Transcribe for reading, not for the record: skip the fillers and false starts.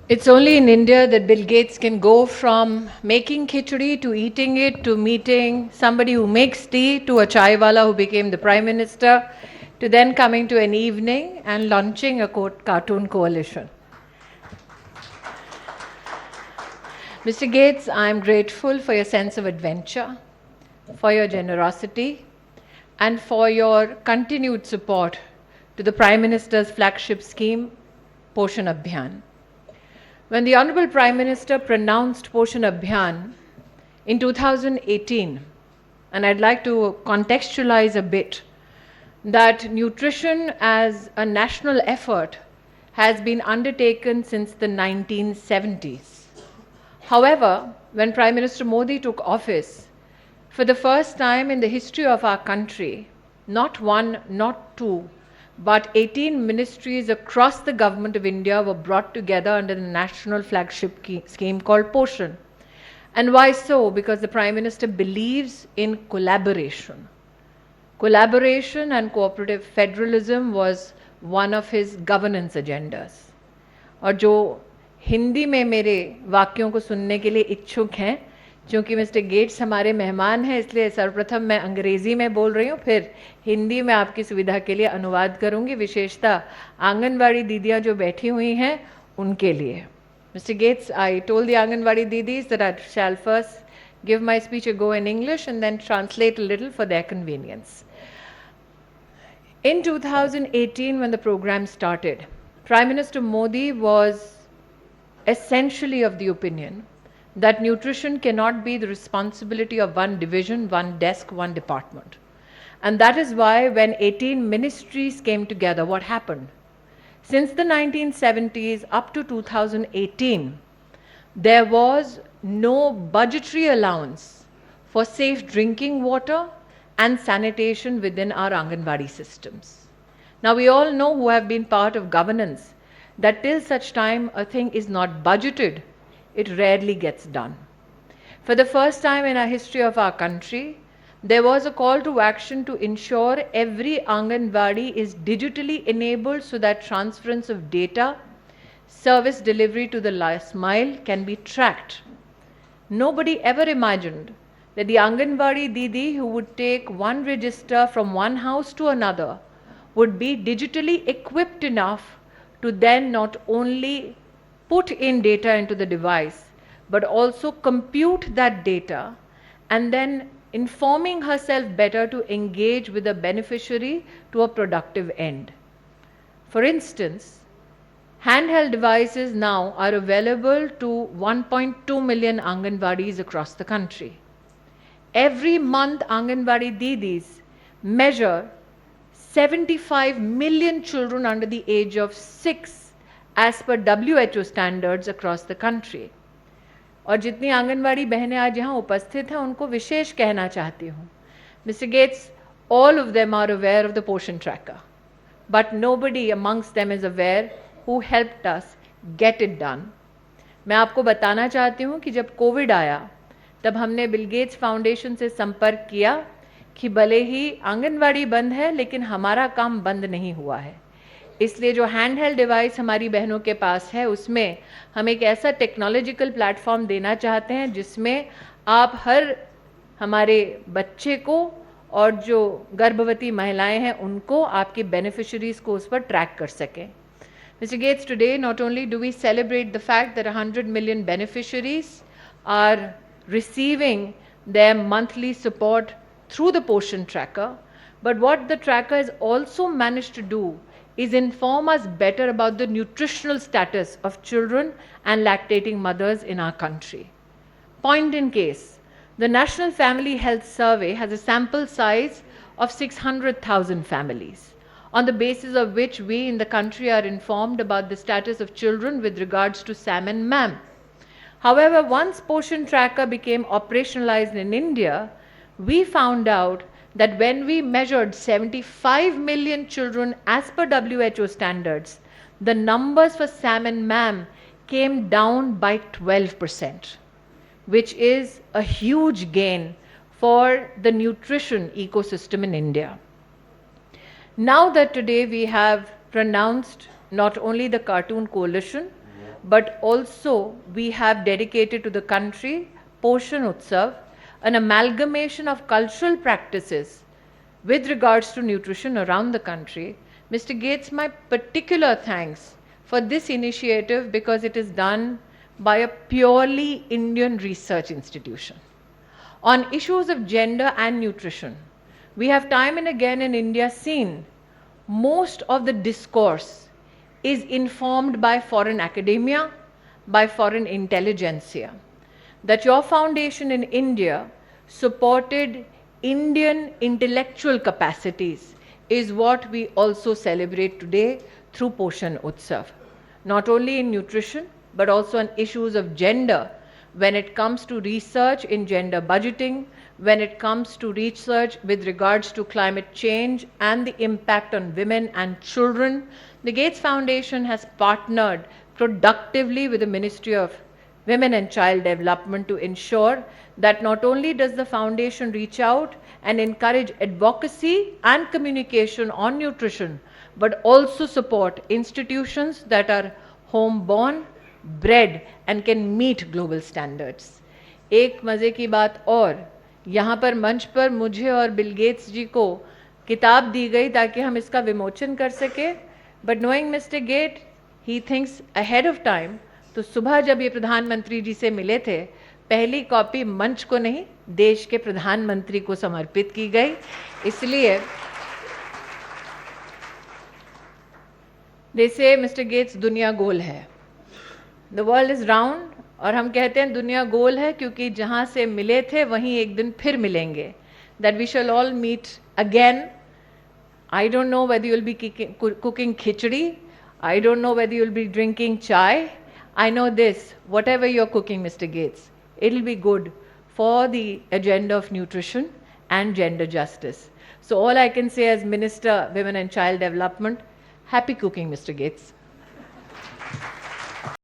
It's only in India that Bill Gates can go from making khichdi to eating it to meeting somebody who makes tea to a chaiwala who became the prime minister to then coming to an evening and launching a cartoon coalition. Mr. Gates, I'm grateful for your sense of adventure, for your generosity, and for your continued support to the Prime Minister's flagship scheme, Poshan Abhiyan. When the Honorable Prime Minister pronounced Poshan Abhiyan in 2018, and I'd like to contextualize a bit, that nutrition as a national effort has been undertaken since the 1970s. However, when Prime Minister Modi took office, for the first time in the history of our country, not one, not two, but 18 ministries across the government of India were brought together under the national flagship scheme called Poshan. And why so? Because the Prime Minister believes in collaboration. Collaboration and cooperative federalism was one of his governance agendas. और जो हिंदी में मेरे वाक्यों को सुनने के लिए इच्छुक हैं, चूँकि मिस्टर गेट्स हमारे मेहमान हैं, इसलिए सर्वप्रथम मैं अंग्रेज़ी में बोल रही हूँ, फिर हिंदी में आपकी सुविधा के लिए अनुवाद करूँगी, विशेषता आंगनवाड़ी दीदियाँ जो बैठी हुई हैं उनके लिए. Mr. Gates, I told the Anganwadi Didis that I shall first give my speech a go in English and then translate a little for their convenience. In 2018, when the program started, Prime Minister Modi was essentially of the opinion that nutrition cannot be the responsibility of one division, one desk, one department. And that is why when 18 ministries came together, what happened? Since the 1970s up to 2018, there was no budgetary allowance for safe drinking water and sanitation within our Anganwadi systems. Now we all know who have been part of governance that till such time a thing is not budgeted, it rarely gets done. For the first time in our history of our country, there was a call to action to ensure every Anganwadi is digitally enabled so that transference of data, service delivery to the last mile can be tracked. Nobody ever imagined that the Anganwadi Didi who would take one register from one house to another would be digitally equipped enough to then not only put in data into the device, but also compute that data and then informing herself better to engage with the beneficiary to a productive end. For instance, handheld devices now are available to 1.2 million Anganwadis across the country. Every month, Anganwadi Didis measure 75 million children under the age of 6 as per WHO standards across the country. और जितनी आंगनवाड़ी बहनें आज यहाँ उपस्थित हैं उनको विशेष कहना चाहती हूँ. Mr. Gates, all of them are aware of the Poshan tracker, but nobody amongst them is aware who helped us get it done. मैं आपको बताना चाहती हूँ कि जब कोविड आया तब हमने बिल गेट्स फाउंडेशन से संपर्क किया कि भले ही आंगनवाड़ी बंद है लेकिन हमारा काम बंद नहीं हुआ है. इसलिए जो हैंड हेल्ड डिवाइस हमारी बहनों के पास है उसमें हम एक ऐसा टेक्नोलॉजिकल प्लेटफॉर्म देना चाहते हैं जिसमें आप हर हमारे बच्चे को और जो गर्भवती महिलाएं हैं उनको आपके बेनिफिशरीज को उस पर ट्रैक कर सकें. Mr. Gates, today not only do we celebrate the fact that 100 million beneficiaries are receiving their monthly support through the Poshan tracker, but what the tracker has also managed to do is inform us better about the nutritional status of children and lactating mothers in our country. Point in case, the National Family Health Survey has a sample size of 600,000 families, on the basis of which we in the country are informed about the status of children with regards to SAM and MAM. However, once Poshan Tracker became operationalized in India, we found out that when we measured 75 million children as per WHO standards, the numbers for SAM and MAM came down by 12%, which is a huge gain for the nutrition ecosystem in India. Now that today we have pronounced not only the Cartoon Coalition, but also we have dedicated to the country Poshan Utsav, an amalgamation of cultural practices with regards to nutrition around the country. Mr. Gates, my particular thanks for this initiative because it is done by a purely Indian research institution. On issues of gender and nutrition, we have time and again in India seen most of the discourse is informed by foreign academia, by foreign intelligentsia. That your foundation in India supported Indian intellectual capacities is what we also celebrate today through Poshan Utsav. Not only in nutrition, but also on issues of gender, when it comes to research in gender budgeting, when it comes to research with regards to climate change and the impact on women and children. The Gates Foundation has partnered productively with the Ministry of Women and Child Development to ensure that not only does the foundation reach out and encourage advocacy and communication on nutrition, but also support institutions that are home-born, bred and can meet global standards. एक मज़े की बात और, यहाँ पर मंच पर मुझे और बिल गेट्स जी को किताब दी गई ताकि हम इसका विमोचन कर सके, but knowing Mr. Gates, he thinks ahead of time. तो सुबह जब ये प्रधानमंत्री जी से मिले थे, पहली कॉपी मंच को नहीं, देश के प्रधानमंत्री को समर्पित की गई. इसलिए they say Mr. Gates दुनिया गोल है. The world is round और हम कहते हैं दुनिया गोल है क्योंकि जहाँ से मिले थे वहीं एक दिन फिर मिलेंगे. That we shall all meet again. I don't know whether you will be cooking khichdi. I don't know whether you will be drinking chai. I know this, whatever you're cooking, Mr. Gates, it'll be good for the agenda of nutrition and gender justice. So all I can say as Minister, Women and Child Development, happy cooking, Mr. Gates.